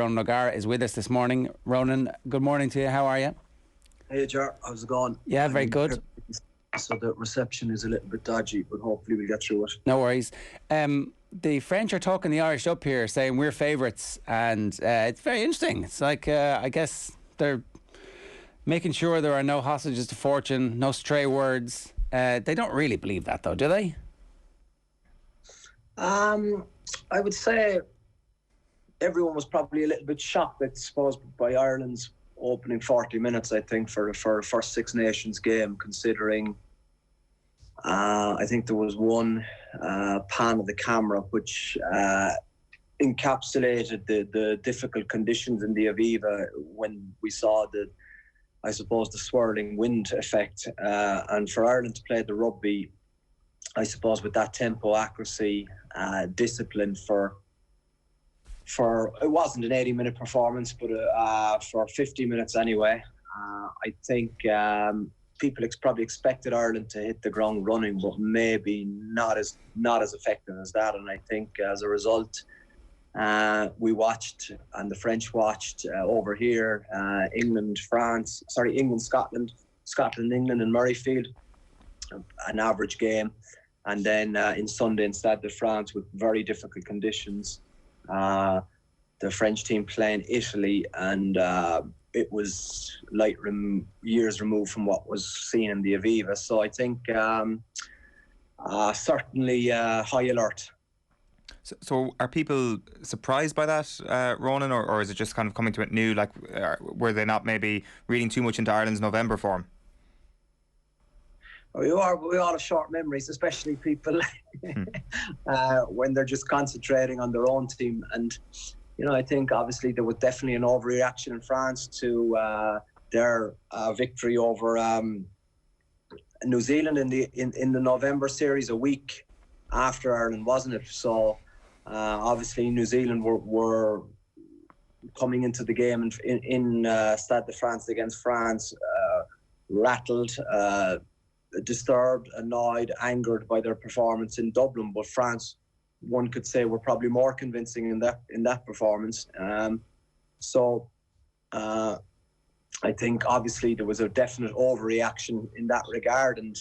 Ronan O'Gara is with us this morning. Ronan, good morning to you. How are you? Hey, Jar. How's it going? Yeah, very good. So the reception is a little bit dodgy, but hopefully we'll get through it. No worries. The French are talking the Irish up here, saying we're favourites, and it's very interesting. It's like, I guess they're making sure there are no hostages to fortune, no stray words. They don't really believe that, though, do they? I would say everyone was probably a little bit shocked, I suppose, by Ireland's opening 40 minutes, I think, for a first Six Nations game, considering I think there was one pan of the camera which encapsulated the difficult conditions in the Aviva when we saw I suppose, the swirling wind effect. And for Ireland to play the rugby, I suppose, with that tempo, accuracy, discipline for it wasn't an 80-minute performance, but for 50 minutes anyway. I think people probably expected Ireland to hit the ground running, but maybe not as effective as that. And I think as a result, we watched, and the French watched over here, England, Scotland, England in Murrayfield, an average game. And then in Sunday in Stade de France with very difficult conditions, the French team playing Italy, and it was years removed from what was seen in the Aviva. So I think certainly high alert. So are people surprised by that, Ronan, or is it just kind of coming to it new? Like, were they not maybe reading too much into Ireland's November form? We all have short memories, especially people when they're just concentrating on their own team. And, you know, I think obviously there was definitely an overreaction in France to their victory over New Zealand in the November series, a week after Ireland, wasn't it? So obviously New Zealand were coming into the game in Stade de France against France, rattled, disturbed, annoyed, angered by their performance in Dublin. But France, one could say, were probably more convincing in that performance. So I think obviously there was a definite overreaction in that regard, and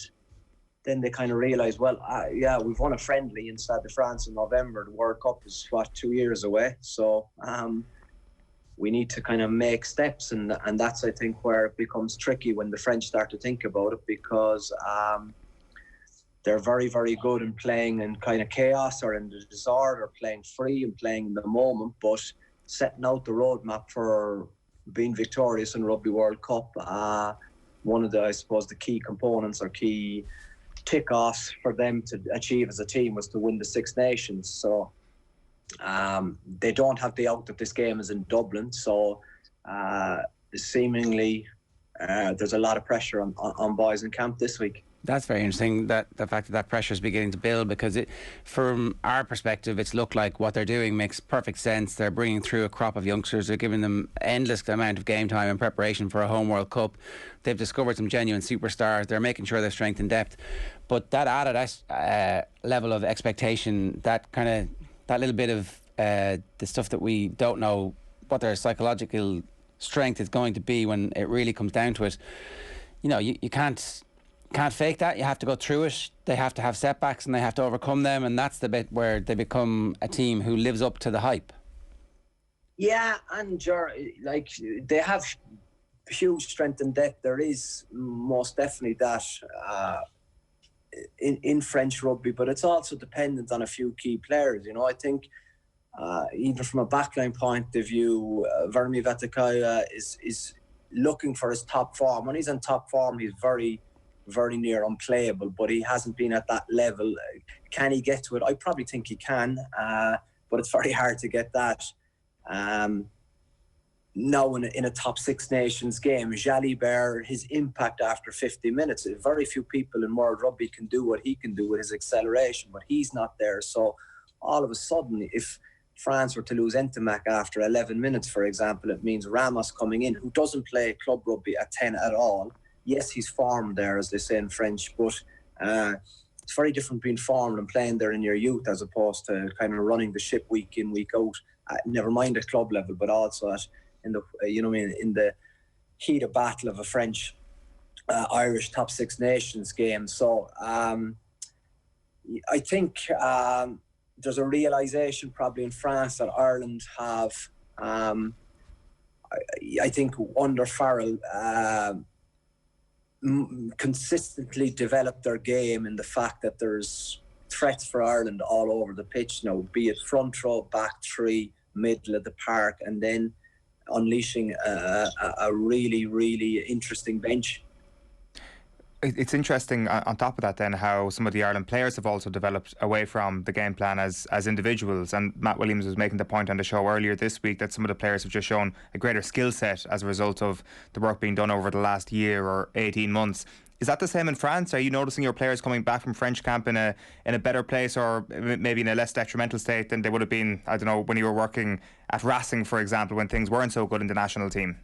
then they kind of realised, well, yeah, we've won a friendly in Stade de France in November. The World Cup is 2 years away, so we need to kind of make steps, and that's, I think, where it becomes tricky when the French start to think about it, because they're very, very good in playing in kind of chaos or in the disorder, playing free and playing in the moment, but setting out the roadmap for being victorious in Rugby World Cup, one of the, I suppose, the key components or key tick-offs for them to achieve as a team was to win the Six Nations. So they don't have the out that this game is in Dublin, so seemingly there's a lot of pressure on boys in camp this week. That's very interesting, that the fact that pressure is beginning to build, because from our perspective, it's looked like what they're doing makes perfect sense. They're bringing through a crop of youngsters. They're giving them endless amount of game time in preparation for a home World Cup. They've discovered some genuine superstars. They're making sure they're strength and depth. But that added level of expectation, that little bit of the stuff that we don't know what their psychological strength is going to be when it really comes down to it. You know, you can't fake that. You have to go through it. They have to have setbacks and they have to overcome them, and that's the bit where they become a team who lives up to the hype. Yeah, and like, they have huge strength and depth. There is most definitely that in French rugby, but it's also dependent on a few key players. You know, I think even from a backline point of view, Vermi Vatakaya is looking for his top form. When he's in top form, he's very, very near unplayable, but he hasn't been at that level. Can he get to it? I probably think he can, but it's very hard to get that. Now in a top Six Nations game, Jalibert, his impact after 50 minutes, very few people in World Rugby can do what he can do with his acceleration, but he's not there. So all of a sudden, if France were to lose Entimac after 11 minutes, for example, it means Ramos coming in, who doesn't play club rugby at 10 at all. Yes, he's formed there, as they say in French, but it's very different being formed and playing there in your youth as opposed to kind of running the ship week in, week out never mind at club level, but also in the in the heat of battle of a French Irish top Six Nations game. So I think there's a realisation probably in France that Ireland have, I think under Farrell, consistently developed their game in the fact that there's threats for Ireland all over the pitch now, be it front row, back three, middle of the park, and then unleashing a really, really interesting bench. It's interesting on top of that then how some of the Ireland players have also developed away from the game plan as individuals, and Matt Williams was making the point on the show earlier this week that some of the players have just shown a greater skill set as a result of the work being done over the last year or 18 months. Is that the same in France? Are you noticing your players coming back from French camp in a better place, or maybe in a less detrimental state than they would have been, I don't know, when you were working at Racing, for example, when things weren't so good in the national team?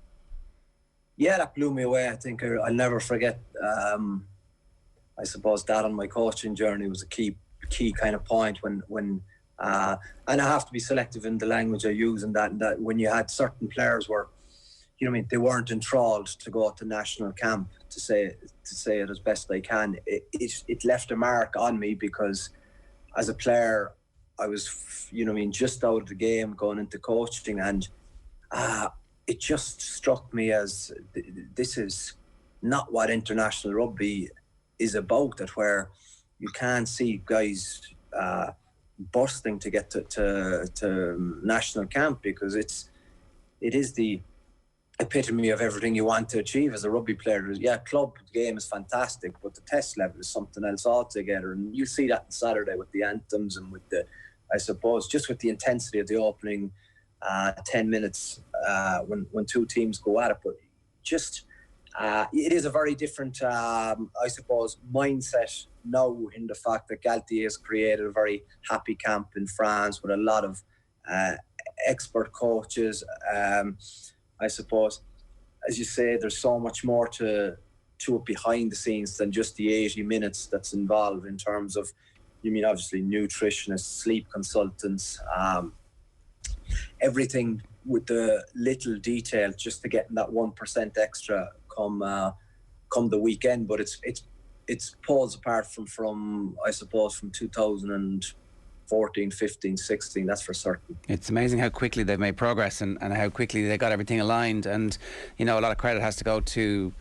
Yeah, that blew me away. I think I'll never forget. I suppose that on my coaching journey was a key kind of point when and I have to be selective in the language I use, and that when you had certain players where, they weren't enthralled to go to national camp, to say it as best I can. It left a mark on me, because as a player I was, just out of the game going into coaching, and it just struck me as this is not what international rugby is about, that where you can't see guys bursting to get to national camp, because it is the epitome of everything you want to achieve as a rugby player. Yeah, club game is fantastic, but the test level is something else altogether, and you see that on Saturday with the anthems and with the, I suppose, just with the intensity of the opening 10 minutes when two teams go at it. But just it is a very different, I suppose, mindset now, in the fact that Galtier has created a very happy camp in France with a lot of expert coaches. I suppose, as you say, there's so much more to it behind the scenes than just the 80 minutes that's involved, in terms of, obviously nutritionists, sleep consultants, everything with the little detail just to get that 1% extra come the weekend. But it's poles apart from I suppose from 2014, 15, 16, that's for certain. It's amazing how quickly they've made progress and how quickly they got everything aligned, and a lot of credit has to go to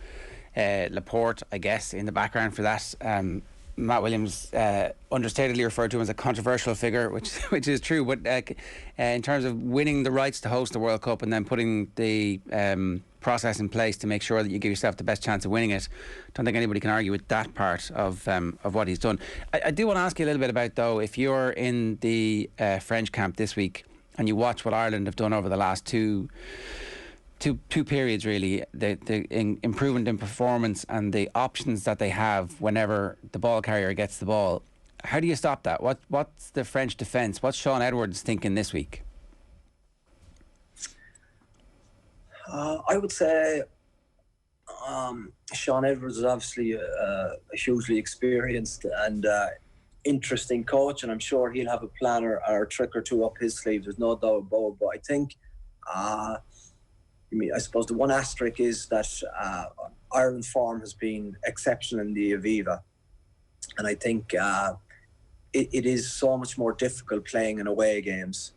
Laporte, I guess, in the background for that. Matt Williams understatedly referred to him as a controversial figure, which is true, but in terms of winning the rights to host the World Cup and then putting the process in place to make sure that you give yourself the best chance of winning it, I don't think anybody can argue with that part of what he's done. I do want to ask you a little bit about, though, if you're in the French camp this week and you watch what Ireland have done over the last two periods, really, the improvement in performance and the options that they have whenever the ball carrier gets the ball. How do you stop that? What's the French defence? What's Sean Edwards thinking this week? I would say Sean Edwards is obviously a hugely experienced and interesting coach, and I'm sure he'll have a plan or a trick or two up his sleeve. There's no doubt about it. But I think I suppose the one asterisk is that Ireland's form has been exceptional in the Aviva, and I think it is so much more difficult playing in away games,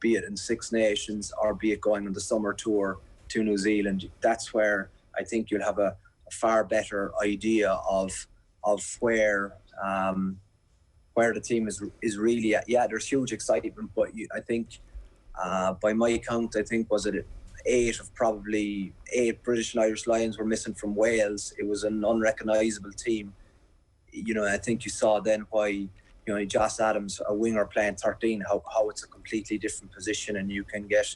be it in Six Nations or be it going on the summer tour to New Zealand. That's where I think you'll have a far better idea of where the team is really at. Yeah, there's huge excitement, but I think by my count, I think was it 8 British and Irish Lions were missing from Wales. It was an unrecognisable team. I think you saw then why, Joss Adams, a winger playing 13, how it's a completely different position, and you can get,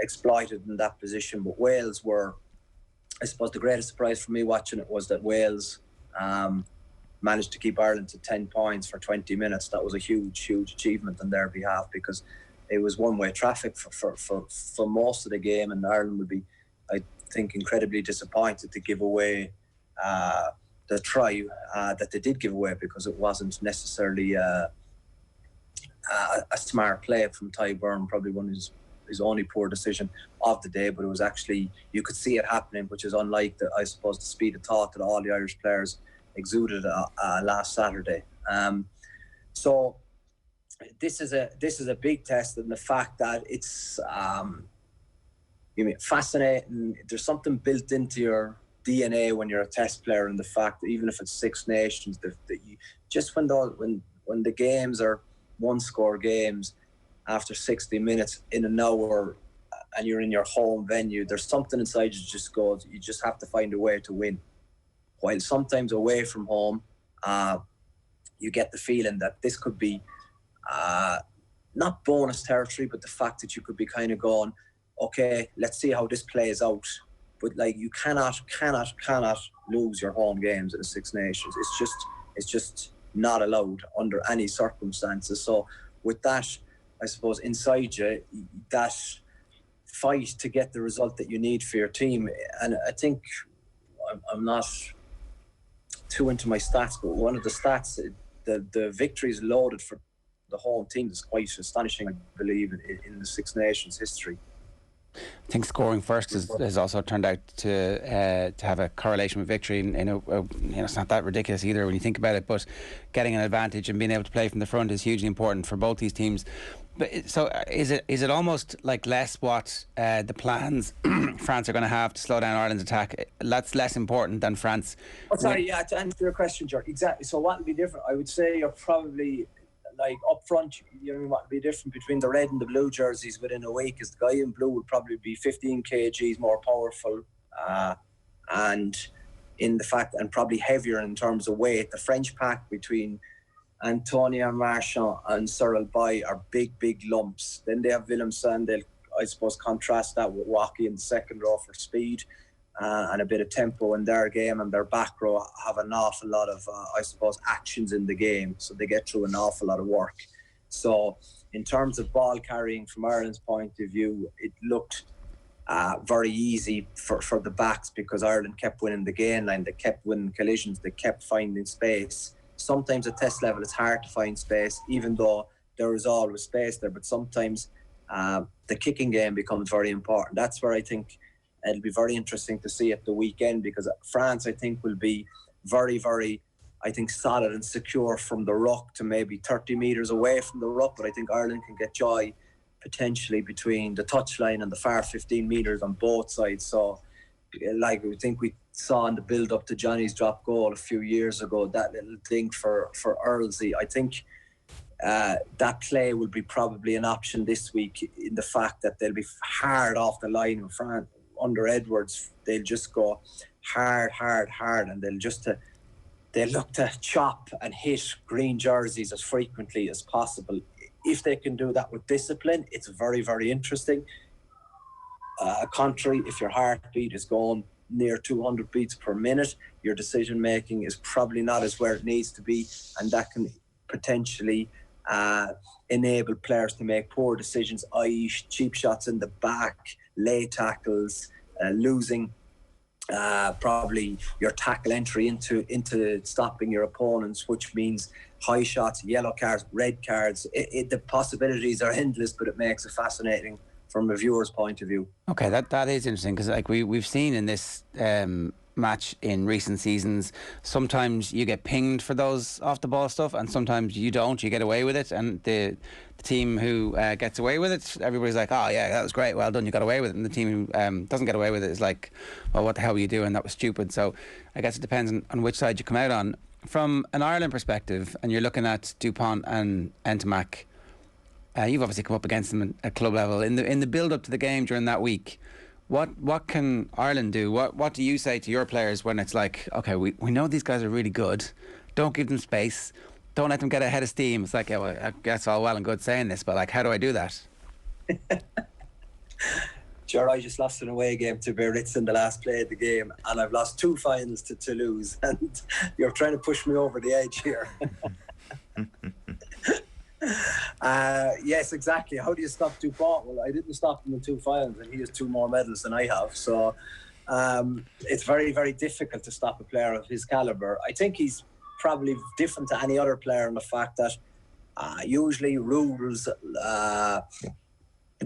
exploited in that position. But Wales were, I suppose, the greatest surprise for me watching it was that Wales managed to keep Ireland to 10 points for 20 minutes. That was a huge, huge achievement on their behalf, because it was one-way traffic for most of the game, and Ireland would be, I think, incredibly disappointed to give away the try that they did give away, because it wasn't necessarily a smart play from Ty Byrne, probably one of his only poor decision of the day, but it was actually, you could see it happening, which is unlike I suppose the speed of thought that all the Irish players exuded last Saturday. So this is a big test, and the fact that it's fascinating. There's something built into your DNA when you're a test player, and the fact that even if it's Six Nations, that you just when the games are one-score games after 60 minutes in an hour, and you're in your home venue, there's something inside you just goes, you just have to find a way to win. While sometimes away from home, you get the feeling that this could be not bonus territory, but the fact that you could be kind of going, okay, let's see how this plays out. But like, you cannot lose your home games in the Six Nations. It's just not allowed under any circumstances. So with that, I suppose inside you, that fight to get the result that you need for your team. And I think I'm not too into my stats, but one of the stats, the victories loaded for the home team is quite astonishing, I believe, in the Six Nations history. I think scoring first has also turned out to have a correlation with victory. It's not that ridiculous either when you think about it, but getting an advantage and being able to play from the front is hugely important for both these teams. But so is it almost like less what the plans France are going to have to slow down Ireland's attack? That's less important than France. Oh, sorry, to answer your question, George, exactly. So what will be different? I would say you're probably, like, up front, what would be different between the red and the blue jerseys within a week is the guy in blue would probably be 15 kgs more powerful, and in the fact, and probably heavier in terms of weight. The French pack between Antonia Marchand and Cyril Bay are big lumps. Then they have Willemsen. They'll, I suppose, contrast that with Waukee in the second row for speed and a bit of tempo in their game, and their back row have an awful lot of, I suppose, actions in the game, so they get through an awful lot of work. So in terms of ball carrying from Ireland's point of view, it looked very easy for the backs, because Ireland kept winning the gain line, they kept winning collisions, they kept finding space. Sometimes at test level it's hard to find space, even though there is always space there, but sometimes the kicking game becomes very important. That's where I think it'll be very interesting to see at the weekend, because France, I think, will be very, very, I think, solid and secure from the ruck to maybe 30 metres away from the ruck, but I think Ireland can get joy potentially between the touchline and the far 15 metres on both sides. So, like we think we saw in the build-up to Johnny's drop goal a few years ago, that little thing for Earlsey, I think that play will be probably an option this week, in the fact that they'll be hard off the line in France. Under Edwards, they'll just go hard, and they'll look to chop and hit green jerseys as frequently as possible. If they can do that with discipline, it's very, very interesting. Contrary, if your heartbeat is going near 200 beats per minute, your decision making is probably not as where it needs to be, and that can potentially enable players to make poor decisions, i.e. cheap shots in the back, lay tackles, losing probably your tackle entry into stopping your opponents, which means high shots, yellow cards, red cards. The possibilities are endless, but it makes it fascinating from a viewer's point of view. Okay, that is interesting, because like we've seen in this match in recent seasons, sometimes you get pinged for those off the ball stuff, and sometimes you don't. You get away with it, and the team who gets away with it, everybody's like, oh yeah, that was great, well done, you got away with it. And the team who doesn't get away with it is like, well, what the hell were you doing? That was stupid. So I guess it depends on which side you come out on. From an Ireland perspective, and you're looking at Dupont and Entomac, you've obviously come up against them at club level. In the build up to the game during that week, what can Ireland do? What do you say to your players when it's like, okay, we know these guys are really good, don't give them space, don't let them get ahead of steam? It's like, yeah, well, I guess all well and good saying this, but like, how do I do that? Sure, I just lost an away game to Biarritz in the last play of the game, and I've lost 2 finals to Toulouse, and you're trying to push me over the edge here. Yes, exactly. How do you stop Dupont? Well, I didn't stop him in 2 finals, and he has 2 more medals than I have. So it's very, very difficult to stop a player of his calibre. I think he's probably different to any other player in the fact that Usually rules,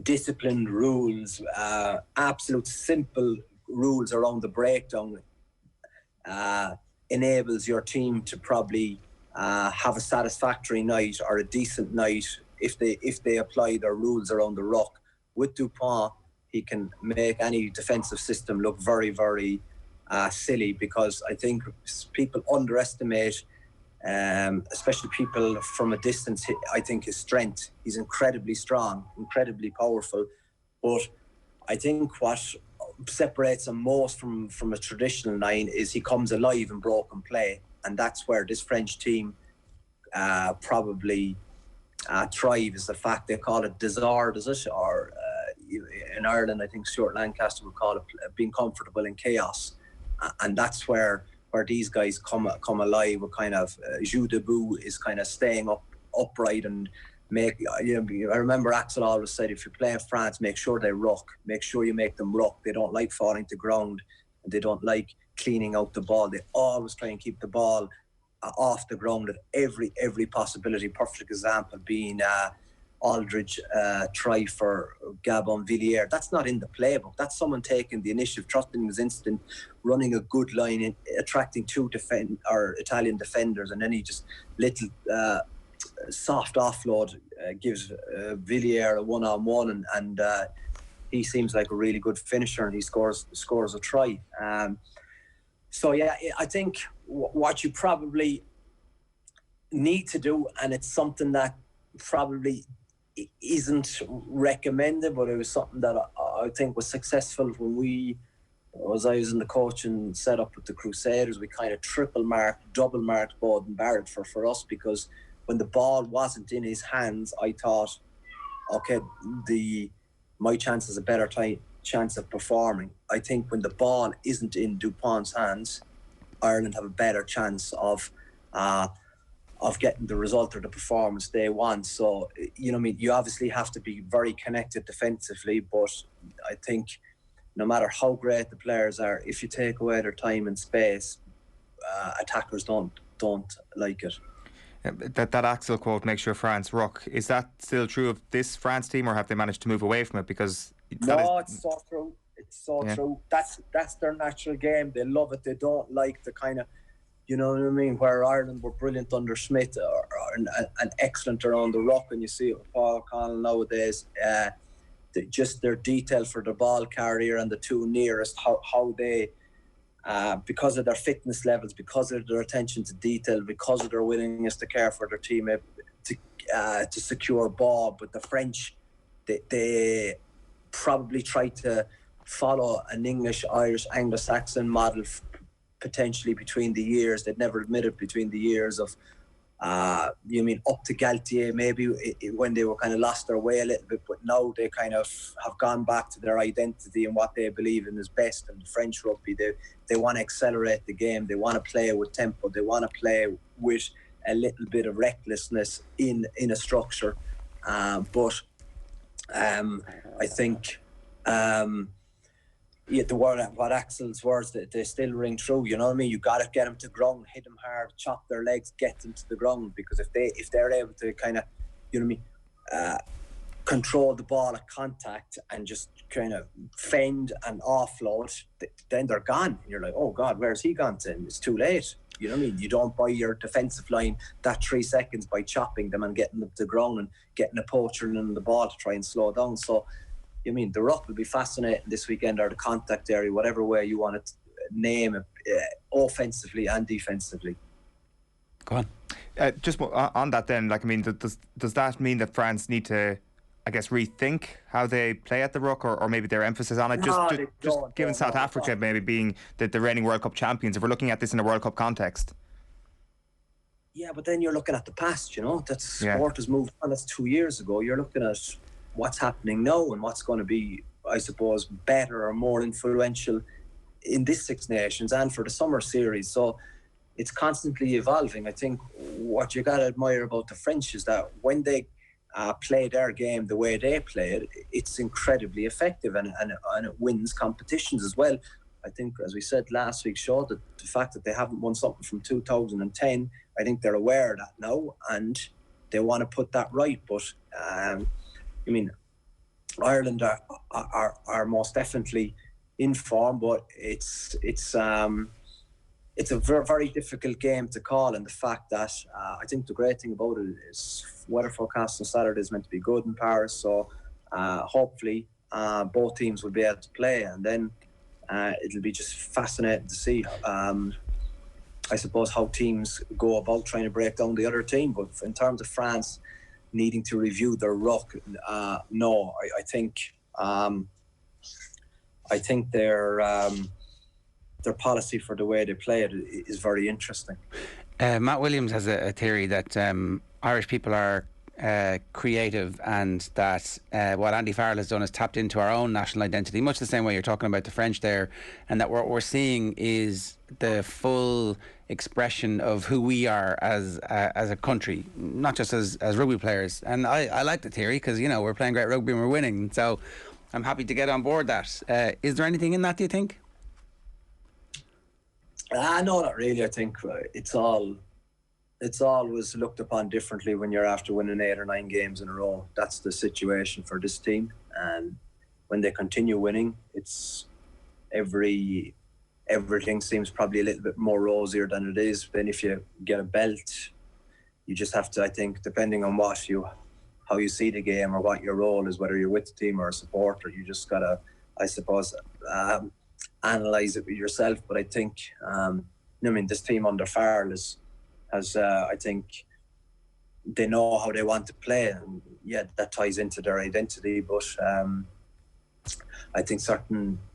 disciplined rules, absolute simple rules around the breakdown enables your team to probably have a satisfactory night or a decent night if they apply their rules around the ruck. With Dupont, he can make any defensive system look very, very silly, because I think people underestimate, especially people from a distance, I think his strength. He's incredibly strong, incredibly powerful, but I think what separates him most from a traditional nine is he comes alive in broken play, and that's where this French team probably thrive, is the fact they call it desert, is it? Or in Ireland, I think Stuart Lancaster would call it being comfortable in chaos, and that's where these guys come alive with kind of jeu debout, is kind of staying upright and make. I remember Axel always said, if you play in France, make sure they ruck, make sure you make them ruck. They don't like falling to ground, and they don't like cleaning out the ball. They always try and keep the ball off the ground at every possibility. Perfect example being Aldridge try for Gabon Villiers. That's not in the playbook. That's someone taking the initiative, trusting his instinct, running a good line, in, attracting two Italian defenders, and then he just little soft offload gives Villiers a one-on-one, and he seems like a really good finisher, and he scores a try. So yeah, I think what you probably need to do, and it's something that probably isn't recommended, but it was something that I think was successful when I was in the coaching setup with the Crusaders. We kind of double marked Bowden Barrett for us, because when the ball wasn't in his hands, I thought, okay, my chance has a better chance of performing. I think when the ball isn't in Dupont's hands, Ireland have a better chance of getting the result or the performance they want. So, you obviously have to be very connected defensively, but I think no matter how great the players are, if you take away their time and space, attackers don't like it. That Axel quote, make sure France ruck, is that still true of this France team, or have they managed to move away from it? Because it's so true. It's so true. That's their natural game. They love it. They don't like the kind of, you know what I mean, where Ireland were brilliant under Smith and excellent around the ruck, and you see it with Paul Connell nowadays. Just their detail for the ball carrier and the two nearest, how they, because of their fitness levels, because of their attention to detail, because of their willingness to care for their teammate, to secure ball. But the French, they probably try to follow an English, Irish, Anglo-Saxon model potentially between the years. They'd never admitted between the years of up to Galtier, maybe when they were kind of lost their way a little bit, but now they kind of have gone back to their identity and what they believe in is best. And the French rugby, they want to accelerate the game, they want to play with tempo, they want to play with a little bit of recklessness in a structure, but I think what Axel's words, they still ring true. You know what I mean? You got to get them to ground, hit them hard, chop their legs, get them to the ground. Because if they're able to kind of, you know what I mean, control the ball at contact and just kind of fend and offload, then they're gone. And you're like, oh God, where's he gone to? It's too late. You know what I mean? You don't buy your defensive line that 3 seconds by chopping them and getting them to the ground and getting a poacher in the ball to try and slow down. So, I mean, the ruck will be fascinating this weekend, or the contact area, whatever way you want to name it, offensively and defensively. Go on. Just on that then, does that mean that France need to, I guess, rethink how they play at the ruck, or maybe their emphasis on it? Just given South Africa maybe being the reigning World Cup champions, if we're looking at this in a World Cup context. Yeah, but then you're looking at the past, that sport has moved on. That's 2 years ago. You're looking at what's happening now and what's going to be, I suppose, better or more influential in this Six Nations and for the summer series. So it's constantly evolving. I think what you got to admire about the French is that when they play their game the way they play it, it's incredibly effective and it wins competitions as well. I think, as we said last week's show, that the fact that they haven't won something from 2010, I think they're aware of that now, and they want to put that right. But I mean, Ireland are most definitely in form, but it's a very, very difficult game to call, and the fact that I think the great thing about it is weather forecast on Saturday is meant to be good in Paris, so hopefully both teams will be able to play, and then it'll be just fascinating to see I suppose how teams go about trying to break down the other team. But in terms of France needing to review their ruck, no, I think their policy for the way they play it is very interesting. Matt Williams has a theory that Irish people are creative, and that what Andy Farrell has done is tapped into our own national identity, much the same way you're talking about the French there, and that what we're seeing is the full expression of who we are as a country, not just as rugby players. And I like the theory, because we're playing great rugby and we're winning, so I'm happy to get on board that. Is there anything in that, do you think? No, not really. I think it's always looked upon differently when you're after winning 8 or 9 games in a row. That's the situation for this team, and when they continue winning, it's everything seems probably a little bit more rosier than it is. Then if you get a belt, you just have to, I think, depending on how you see the game or what your role is, whether you're with the team or a supporter, you just gotta, I suppose, analyse it with yourself. But I think, this team under Farrell has I think they know how they want to play, and that ties into their identity. But I think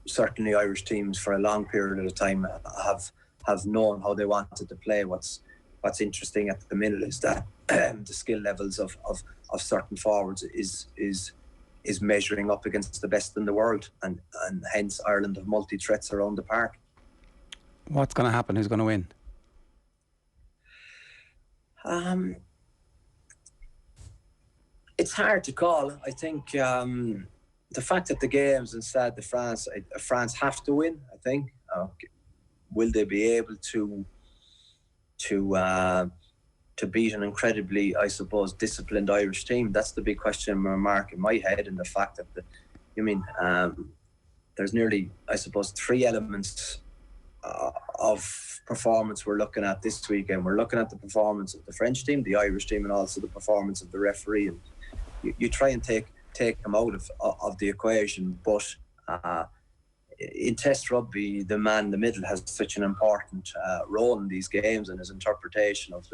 certainly Irish teams for a long period of time have known how they wanted to play. What's interesting at the minute is that the skill levels of certain forwards is measuring up against the best in the world, and hence Ireland have multi-threats around the park. What's going to happen? Who's going to win? It's hard to call. I think the fact that the game's in Stade de France, France have to win. I think. Will they be able to beat an incredibly, I suppose, disciplined Irish team? That's the big question mark in my head. And the fact that there's nearly, I suppose, 3 elements of performance we're looking at this weekend. We're looking at the performance of the French team, the Irish team, and also the performance of the referee. And you try and take them out of the equation, but in Test rugby, the man in the middle has such an important role in these games, and his interpretation of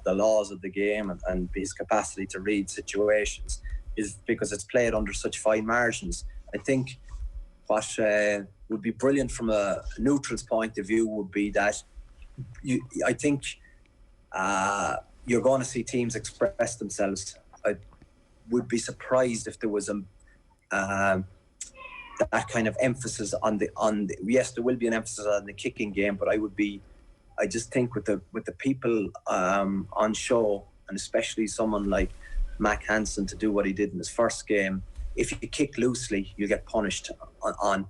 the laws of the game and his capacity to read situations is because it's played under such fine margins. I think what would be brilliant from a neutral's point of view would be that I think you're going to see teams express themselves. I would be surprised if there was that kind of emphasis on the yes, there will be an emphasis on the kicking game, but I just think with the people on show, and especially someone like Mac Hansen to do what he did in his first game, if you kick loosely, you get punished on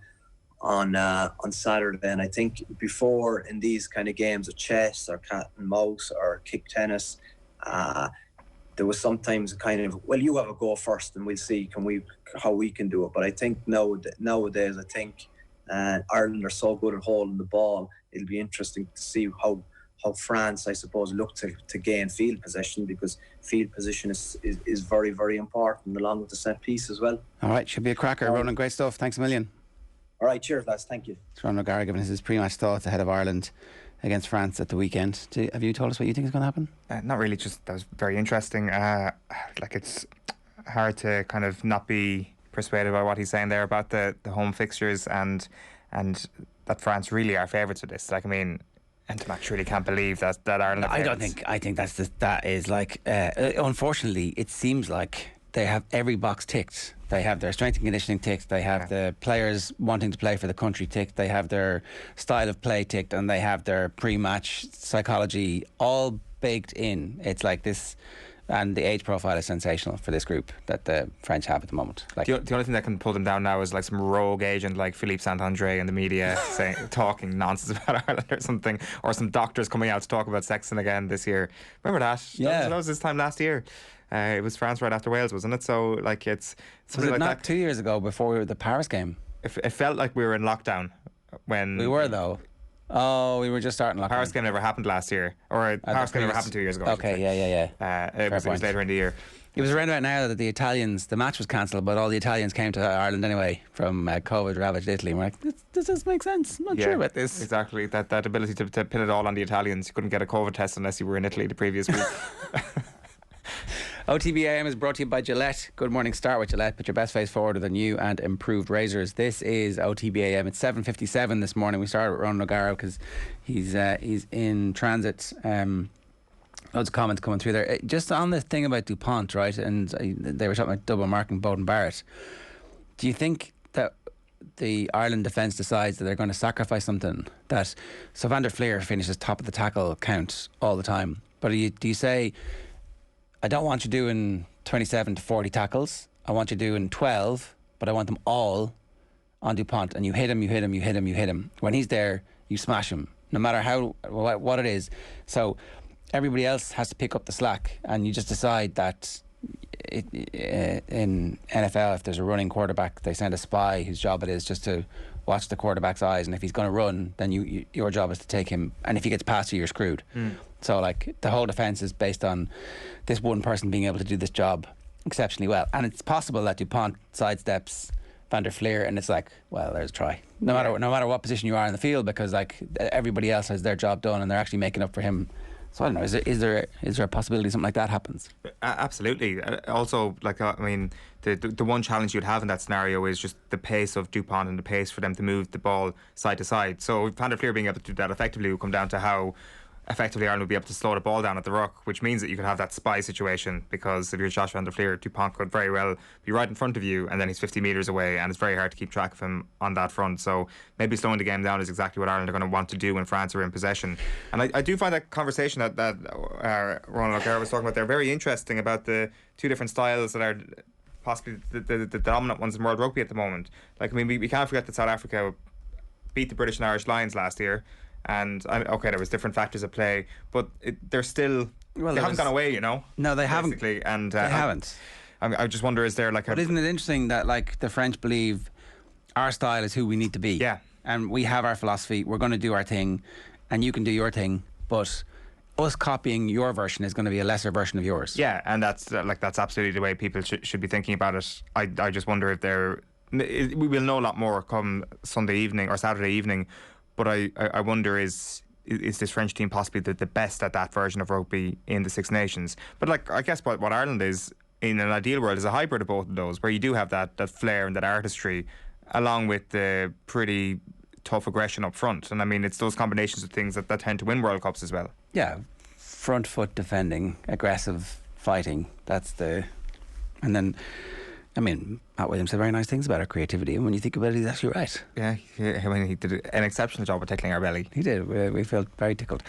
Saturday. And I think before, in these kind of games of chess or cat and mouse or kick tennis, there was sometimes a kind of, well, you have a go first and we'll see how we can do it. But I think nowadays, I think Ireland are so good at holding the ball. It'll be interesting to see how France, I suppose, look to gain field possession, because field position is very, very important, along with the set piece as well. All right, should be a cracker. Ronan, great stuff. Thanks a million. All right, cheers, lads. Thank you. It's Ronan O'Gara giving us his pre-match thoughts ahead of Ireland against France at the weekend. Have you told us what you think is going to happen? Not really, just that was very interesting. It's hard to kind of not be persuaded by what he's saying there about the home fixtures and that France really are favourites for this. Entimac truly can't believe that Ireland. I think that is unfortunately, it seems like they have every box ticked. They have their strength and conditioning ticked. They have the players wanting to play for the country ticked. They have their style of play ticked, and they have their pre-match psychology all baked in. It's like this And the age profile is sensational for this group that the French have at the moment. Like, the only thing that can pull them down now is like some rogue agent like Philippe Saint-André in the media talking nonsense about Ireland or something, or some doctors coming out to talk about Sexton again this year. Remember that? Yeah. That was this time last year. It was France right after Wales, wasn't it? So like it's was it like not that. 2 years ago before we were at the Paris game? It felt like we were in lockdown when We were though. Oh, we were just starting lockdown. Paris game never happened last year, or Paris game never happened 2 years ago. Okay, yeah. It was later in the year. It was around about now that the match was cancelled, but all the Italians came to Ireland anyway from COVID-ravaged Italy. And we're like, does this make sense? I'm not sure about this. Exactly, that ability to pin it all on the Italians. You couldn't get a COVID test unless you were in Italy the previous week. OTB AM is brought to you by Gillette. Good morning. Start with Gillette. Put your best face forward with the new and improved razors. This is OTB AM. It's 7:57 this morning. We started with Ronan O'Gara because he's in transit. Loads of comments coming through there. Just on the thing about Dupont, right? And they were talking about double marking Bowden Barrett. Do you think that the Ireland defence decides that they're going to sacrifice something? So Van der Fleer finishes top of the tackle count all the time. But do you say, I don't want you doing 27 to 40 tackles. I want you doing 12, but I want them all on Dupont. And you hit him. When he's there, you smash him, no matter what it is. So everybody else has to pick up the slack, and you just decide that in NFL, if there's a running quarterback, they send a spy whose job it is just to watch the quarterback's eyes, and if he's going to run, then your job is to take him, and if he gets past you, you're screwed. So like the whole defence is based on this one person being able to do this job exceptionally well, and it's possible that Dupont sidesteps Van der Fleer, and it's like, well, there's a try, no matter what position you are in the field, because like everybody else has their job done and they're actually making up for him. So I don't know, is there a possibility something like that happens? Absolutely. Also, like I mean, the one challenge you'd have in that scenario is just the pace of Dupont and the pace for them to move the ball side to side. So Van der Fleer being able to do that effectively will come down to how effectively Ireland will be able to slow the ball down at the ruck, which means that you could have that spy situation, because if you're Josh Van der Fleer, Dupont could very well be right in front of you and then he's 50 metres away, and it's very hard to keep track of him on that front. So maybe slowing the game down is exactly what Ireland are going to want to do when France are in possession. And I do find that conversation that Ronan O'Gara was talking about there very interesting, about the two different styles that are possibly the dominant ones in world rugby at the moment. Like, I mean, we can't forget that South Africa beat the British and Irish Lions last year. And okay, there was different factors at play, but they're still they haven't gone away, you know. No, they haven't. And they haven't. I just wonder, is there like But isn't it interesting that like the French believe our style is who we need to be? Yeah. And we have our philosophy. We're going to do our thing, and you can do your thing, but us copying your version is going to be a lesser version of yours. Yeah, and that's absolutely the way people should be thinking about it. I just wonder if we will know a lot more come Sunday evening or Saturday evening. But I wonder, is this French team possibly the best at that version of rugby in the Six Nations? But like, I guess what Ireland is in an ideal world is a hybrid of both of those, where you do have that flair and that artistry, along with the pretty tough aggression up front. And I mean, it's those combinations of things that tend to win World Cups as well. Yeah, front foot defending, aggressive fighting. And then, I mean, Matt Williams said very nice things about our creativity, and when you think about it, he's actually right. Yeah, I mean, he did an exceptional job of tickling our belly. He did. We felt very tickled.